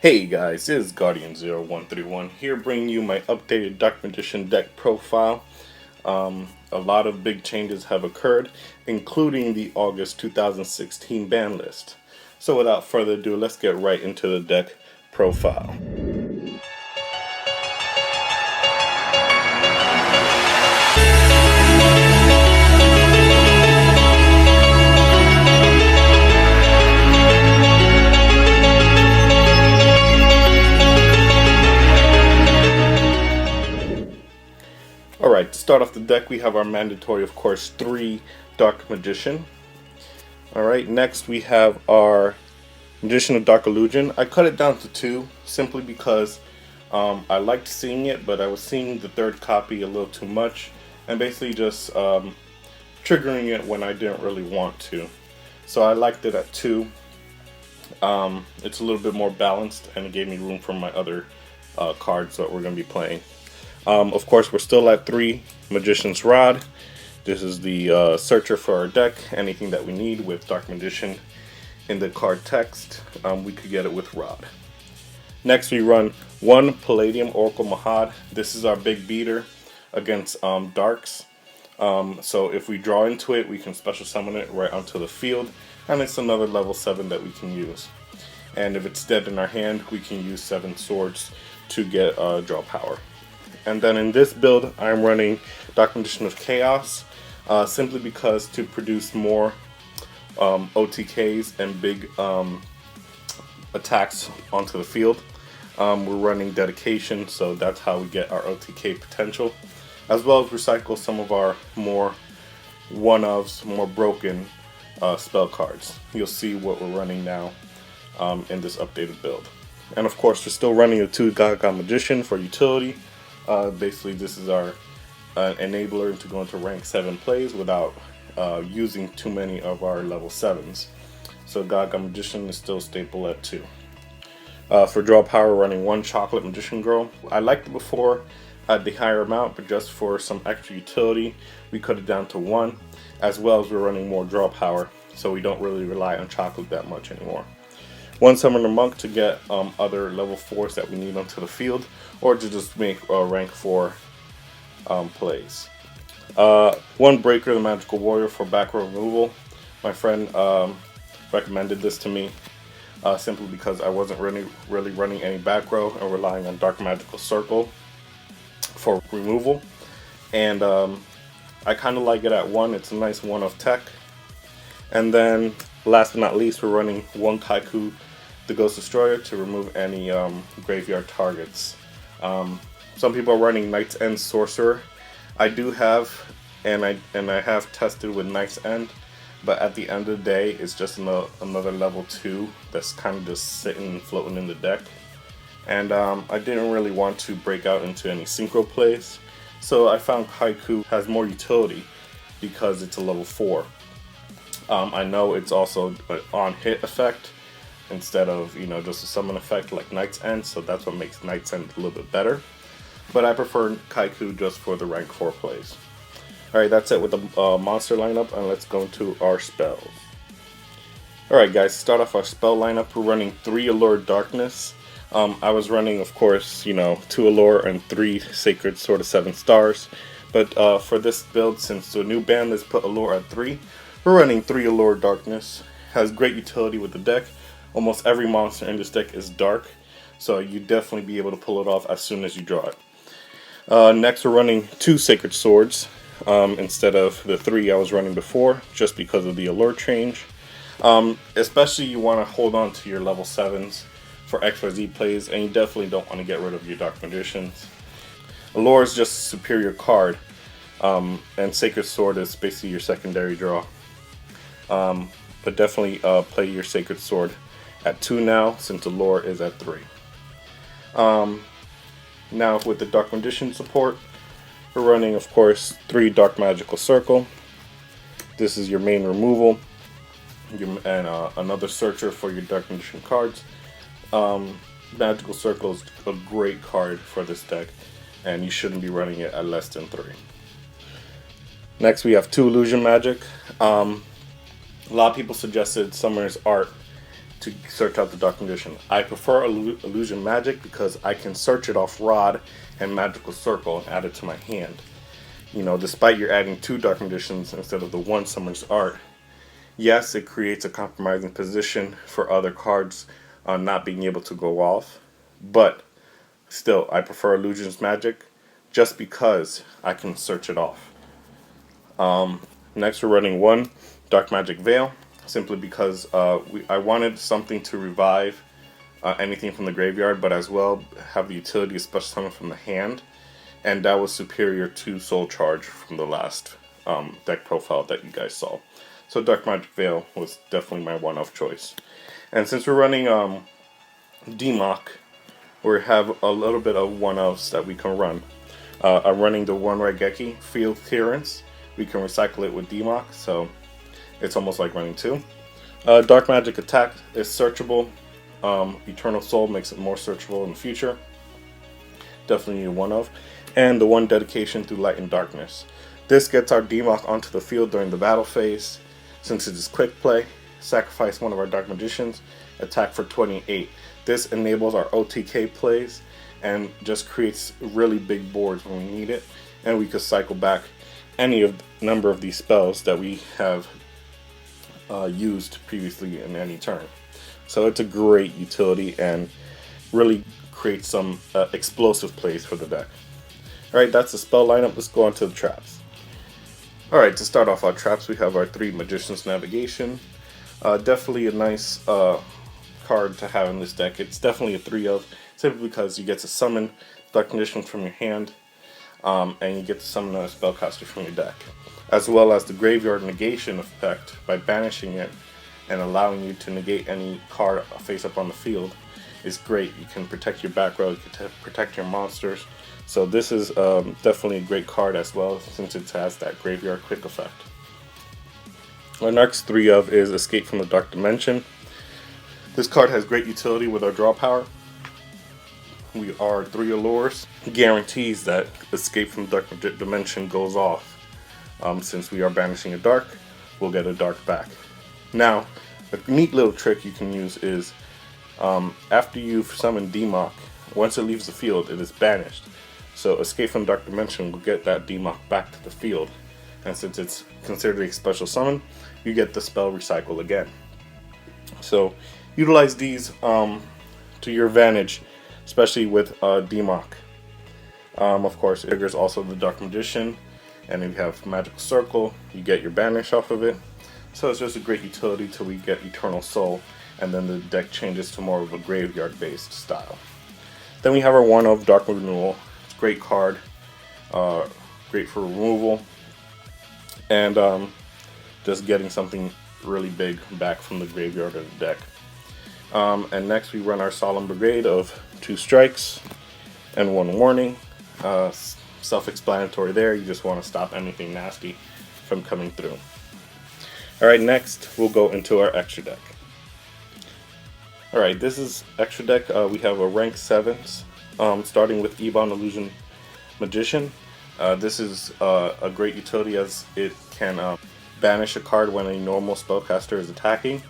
Hey guys, this is Guardian0131 here bringing you my updated Dark Magician deck profile. A lot of big changes have occurred, including the August 2016 ban list. So without further ado, let's get right into the deck profile. Alright, to start off the deck, we have our mandatory, of course, 3 Dark Magician. Alright, next we have our Magician of Dark Illusion. I cut it down to 2 simply because I liked seeing it, but I was seeing the third copy a little too much and basically just triggering it when I didn't really want to. So I liked it at 2. It's a little bit more balanced and it gave me room for my other cards that we're going to be playing. Of course, we're still at 3 Magician's Rod. This is the searcher for our deck. Anything that we need with Dark Magician in the card text, we could get it with Rod. Next, we run 1 Palladium Oracle Mahad. This is our big beater against Darks. So if we draw into it, we can special summon it right onto the field, and it's another level 7 that we can use. And if it's dead in our hand, we can use 7 swords to get draw power. And then in this build, I'm running Dark Magician of Chaos, simply because to produce more OTKs and big attacks onto the field. We're running Dedication, so that's how we get our OTK potential, as well as recycle some of our more one-ofs, more broken spell cards. You'll see what we're running now in this updated build. And of course, we're still running a 2 Gaga Magician for utility. Basically, this is our enabler to go into rank 7 plays without using too many of our level 7s. So Gaga Magician is still staple at 2. For draw power, running 1 Chocolate Magician Girl. I liked it before at the higher amount, but just for some extra utility, we cut it down to 1, as well as we're running more draw power, so we don't really rely on Chocolate that much anymore. 1 Summoner Monk to get other level 4s that we need onto the field, or to just make rank 4 plays. 1 Breaker the Magical Warrior for back row removal. My friend recommended this to me simply because I wasn't really running any back row and relying on Dark Magical Circle for removal. And I kind of like it at 1. It's a nice 1 of tech. And then last but not least, we're running 1 Kaiku the Ghost Destroyer to remove any graveyard targets. Some people are running Knight's End Sorcerer. I do have, and I have tested with Knight's End, but at the end of the day, it's just another level 2 that's kind of just sitting and floating in the deck. And I didn't really want to break out into any synchro plays, so I found Haiku has more utility because it's a level 4. I know it's also an on-hit effect instead of, just a summon effect like Knight's End, so that's what makes Knight's End a little bit better. But I prefer Kaiku just for the rank 4 plays. Alright, that's it with the monster lineup, and let's go into our spells. Alright guys, to start off our spell lineup, we're running 3 Allure Darkness. I was running, of course, 2 Allure and 3 Sacred Sword of 7 stars. But for this build, since the new ban list put Allure at 3, we're running 3 Allure Darkness. Has great utility with the deck. Almost every monster in this deck is dark, so you definitely be able to pull it off as soon as you draw it. Next, we're running 2 Sacred Swords instead of the 3 I was running before, just because of the allure change. Especially you want to hold on to your level 7s for XYZ plays, and you definitely don't want to get rid of your Dark Magicians. Allure is just a superior card, and Sacred Sword is basically your secondary draw. But definitely play your Sacred Sword at 2 now, since Allure is at 3. Now with the Dark Magician support, we're running, of course, 3 Dark Magical Circle. This is your main removal, and another searcher for your Dark Magician cards. Magical Circle is a great card for this deck, and you shouldn't be running it at less than 3. Next, we have 2 Illusion Magic. A lot of people suggested Summoner's Art to search out the Dark Magician. I prefer Illusion Magic because I can search it off Rod and Magical Circle and add it to my hand. You know, despite you're adding 2 Dark Magicians instead of the 1 Summoner's Art, yes, it creates a compromising position for other cards not being able to go off, but still, I prefer Illusion's Magic just because I can search it off. Next, we're running 1 Dark Magic Veil, simply because I wanted something to revive anything from the graveyard, but as well have the utility of special summon from the hand, and that was superior to Soul Charge from the last deck profile that you guys saw. So Dark Magic Veil was definitely my one-off choice. And since we're running DMOC, we have a little bit of one-offs that we can run. I'm running the 1 Raigeki Field Clearance. We can recycle it with DMOC, so it's almost like running 2. Dark Magic Attack is searchable. Eternal Soul makes it more searchable in the future. Definitely need one of. And the 1 Dedication through Light and Darkness. This gets our DMOC onto the field during the battle phase. Since it is quick play, sacrifice 1 of our Dark Magicians, attack for 28. This enables our OTK plays and just creates really big boards when we need it. And we could cycle back any of the number of these spells that we have used previously in any turn. So it's a great utility and really creates some explosive plays for the deck. Alright, that's the spell lineup. Let's go on to the traps. Alright, to start off our traps, we have our 3 Magician's Navigation. Definitely a nice card to have in this deck. It's definitely a 3 of, simply because you get to summon Dark Magician from your hand, and you get to summon a spellcaster from your deck, as well as the Graveyard Negation effect by banishing it and allowing you to negate any card face up on the field is great. You can protect your back row, you can protect your monsters. So this is definitely a great card as well, since it has that Graveyard Quick effect. Our next 3 of is Escape from the Dark Dimension. This card has great utility with our draw power. We are 3 allures, guarantees that Escape from the Dark Dimension goes off. Since we are banishing a dark, we'll get a dark back. Now, a neat little trick you can use is after you've summoned DMOC, once it leaves the field, it is banished. So Escape from Dark Dimension will get that DMOC back to the field. And since it's considered a special summon, you get the spell recycle again. So utilize these to your advantage, especially with DMOC. Of course, it triggers also the Dark Magician, and if you have Magical Circle, you get your banish off of it. So it's just a great utility till we get Eternal Soul, and then the deck changes to more of a graveyard-based style. Then we have our 1 of Dark Renewal. It's a great card, great for removal, and just getting something really big back from the graveyard of the deck. And next we run our Solemn Brigade of 2 strikes and 1 warning. Self-explanatory there, you just want to stop anything nasty from coming through. Alright, next we'll go into our extra deck. Alright, this is extra deck. We have a rank 7s, starting with Ebon Illusion Magician. This is a great utility as it can banish a card when a normal spellcaster is attacking,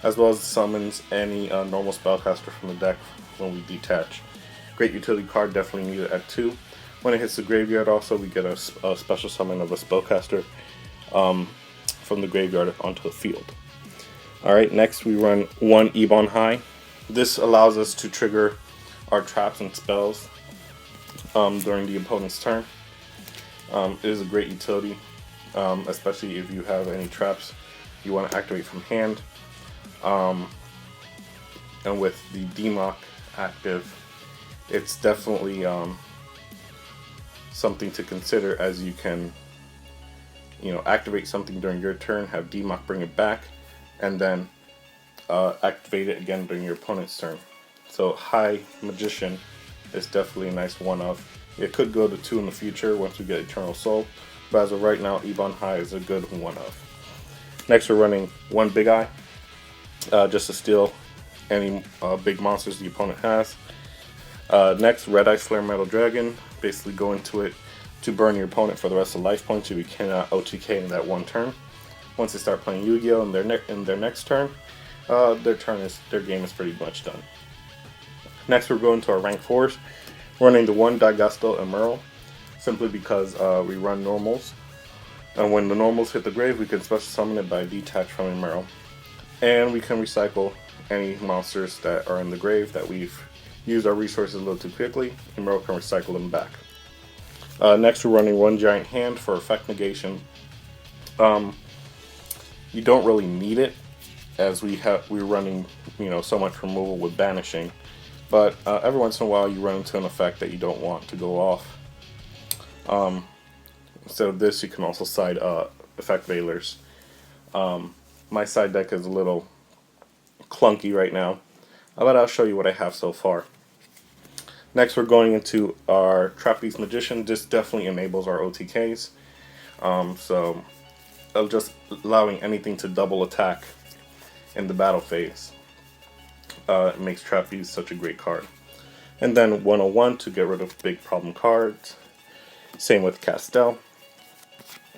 as well as summons any normal spellcaster from the deck when we detach. Great utility card, definitely needed at 2. When it hits the graveyard also, we get a special summon of a spellcaster from the graveyard onto the field. Alright, next we run 1 Ebon High. This allows us to trigger our traps and spells during the opponent's turn. It is a great utility, especially if you have any traps you want to activate from hand. And with the DMOC active, it's definitely something to consider, as you can, activate something during your turn, have DMOC bring it back, and then activate it again during your opponent's turn. So High Magician is definitely a nice one of. It could go to 2 in the future once we get Eternal Soul, but as of right now, Ebon High is a good one of. Next we're running 1 Big Eye, just to steal any big monsters the opponent has. Next, Red Eye Flare Metal Dragon. Basically go into it to burn your opponent for the rest of life points if you cannot OTK in that one turn. Once they start playing Yu-Gi-Oh! in their next turn, their game is pretty much done. Next, we're going to our rank 4s, running the 1 Daigusto and Merle, simply because we run normals. And when the normals hit the grave, we can special summon it by detach from a Merle. And we can recycle any monsters that are in the grave that we've used our resources a little too quickly, and Merle can recycle them back. Next, we're running 1 Giant Hand for effect negation. You don't really need it, as we're running so much removal with banishing, but every once in a while you run into an effect that you don't want to go off. So this you can also side effect veilers. My side deck is a little clunky right now, but I'll show you what I have so far. Next, we're going into our Trapeze Magician. This definitely enables our OTKs. So just allowing anything to double attack in the battle phase. It makes Trapeze such a great card. And then 101 to get rid of big problem cards. Same with Castel.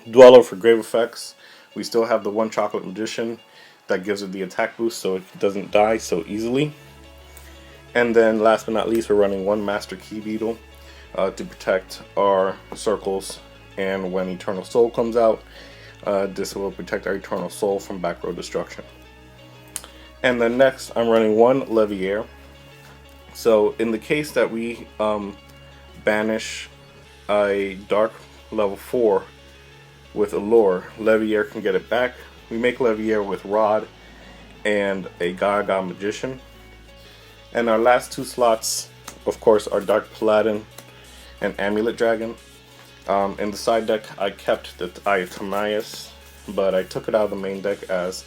Dweller for grave effects. We still have the 1 Chocolate Magician that gives it the attack boost so it doesn't die so easily. And then last but not least, we're running 1 Master Key Beetle to protect our circles. And when Eternal Soul comes out, this will protect our Eternal Soul from back row destruction. And then next, I'm running 1 Leviair. So in the case that we banish a Dark level 4 with Allure, Leviair can get it back. We make Leviair with Rod and a Gaga Magician. And our last 2 slots, of course, are Dark Paladin and Amulet Dragon. In the side deck, I kept the Eye of Timaeus, but I took it out of the main deck as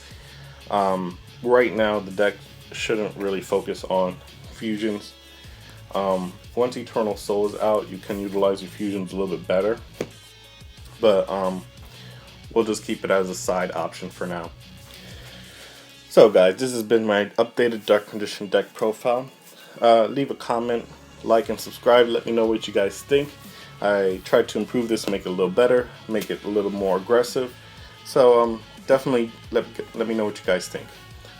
right now the deck shouldn't really focus on fusions. Once Eternal Soul is out, you can utilize your fusions a little bit better, but we'll just keep it as a side option for now. So guys, this has been my updated Dark Condition deck profile. Leave a comment, like, and subscribe. Let me know what you guys think. I tried to improve this, make it a little better, make it a little more aggressive. So definitely let me know what you guys think.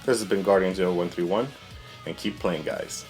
This has been Guardian 0131, and keep playing, guys.